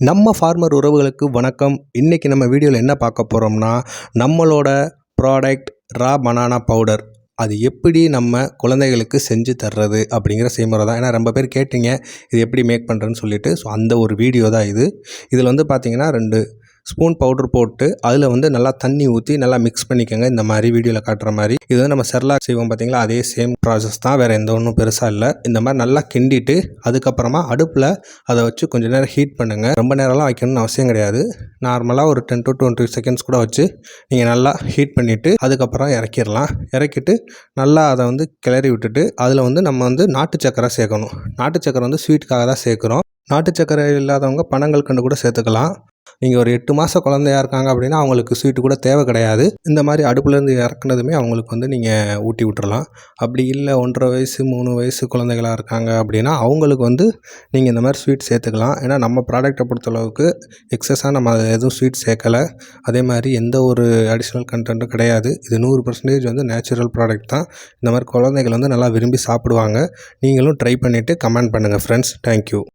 நம்ம ஃபார்மர் உறவுகளுக்கு வணக்கம். இன்றைக்கி நம்ம வீடியோவில் என்ன பார்க்க போகிறோம்னா, நம்மளோட ப்ராடக்ட் ரா பனானா பவுடர் அது எப்படி நம்ம குழந்தைகளுக்கு செஞ்சு தர்றது அப்படிங்கிற செய்முறை தான். ஏன்னா ரொம்ப பேர் கேட்டிங்க இது எப்படி மேக் பண்ணுறேன்னு சொல்லிட்டு. ஸோ அந்த ஒரு வீடியோ தான் இது. இதில் வந்து பார்த்திங்கன்னா 2 ஸ்பூன் பவுடர் போட்டு அதில் வந்து நல்லா தண்ணி ஊற்றி நல்லா மிக்ஸ் பண்ணிக்கோங்க. இந்த மாதிரி வீடியோவில் காட்டுற மாதிரி. இது வந்து நம்ம செர்லாக் செய்வோம் பார்த்திங்களா, அதே சேம் ப்ராசஸ் தான், வேறு எந்த ஒன்றும் பெருசாக இல்லை. இந்த மாதிரி நல்லா கிண்டிட்டு அதுக்கப்புறமா அடுப்பில் அதை வச்சு கொஞ்சம் நேரம் ஹீட் பண்ணுங்கள். ரொம்ப நேரம்லாம் வைக்கணும்னு அவசியம் கிடையாது. நார்மலாக ஒரு 10 to 20 செகண்ட்ஸ் கூட வச்சு நீங்கள் நல்லா ஹீட் பண்ணிவிட்டு அதுக்கப்புறம் இறக்கிடலாம். இறக்கிட்டு நல்லா அதை வந்து கிளறி விட்டுட்டு அதில் வந்து நம்ம வந்து நாட்டு சக்கரை சேர்க்கணும். நாட்டு சக்கரை வந்து ஸ்வீட்டுக்காக தான் சேர்க்குறோம். நாட்டு சக்கரை இல்லாதவங்க பனங்கல்கண்டு கூட சேர்த்துக்கலாம். நீங்கள் ஒரு 8 மாத குழந்தையா இருக்காங்க அப்படின்னா அவங்களுக்கு ஸ்வீட்டு கூட தேவை கிடையாது. இந்த மாதிரி அடுப்புலேருந்து இறக்குனதுமே அவங்களுக்கு வந்து நீங்கள் ஊட்டி விட்டுறலாம். அப்படி இல்லை 1.5 வயசு 3 வயசு குழந்தைகளாக இருக்காங்க அப்படின்னா அவங்களுக்கு வந்து நீங்கள் இந்த மாதிரி ஸ்வீட் சேர்த்துக்கலாம். ஏன்னா நம்ம ப்ராடக்டை பொறுத்தளவுக்கு எக்ஸஸாக நம்ம எதுவும் ஸ்வீட் சேர்க்கலை. அதே மாதிரி எந்த ஒரு அடிஷ்னல் கண்டென்ட்டும் கிடையாது. இது 100% வந்து நேச்சுரல் ப்ராடக்ட் தான். இந்த மாதிரி குழந்தைகள் வந்து நல்லா விரும்பி சாப்பிடுவாங்க. நீங்களும் ட்ரை பண்ணிவிட்டு கமெண்ட் பண்ணுங்கள் ஃப்ரெண்ட்ஸ். தேங்க்யூ.